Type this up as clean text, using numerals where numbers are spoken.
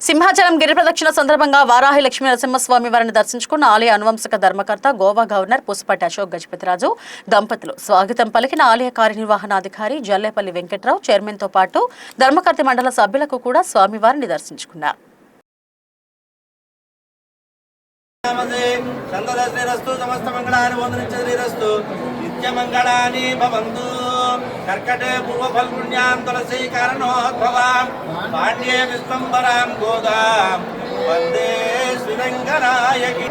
సింహాచలం గిరి ప్రదక్షిణ సందర్భంగా వారాహి లక్ష్మీ నరసింహస్వామి వారిని దర్శించుకున్న ఆలయ అనువంశక ధర్మకర్త గోవా గవర్నర్ పుసుపట్టి అశోక్ గజపతిరాజు దంపతులు స్వాగతం పలికిన ఆలయ కార్యనిర్వహణాధికారి జల్లేపల్లి వెంకట్రావు చైర్మన్ తో పాటు ధర్మకర్త మండల సభ్యులకు కూడా స్వామివారిని దర్శించుకున్నారు. नित्यमंगलानि भवन्तु कर्कटे पूर्वफल्गुण्यां तुलसी कारणोद्भवां पाण्ड्ये विश्वम्भरां गोदां वन्दे श्रीरङ्गनायकी।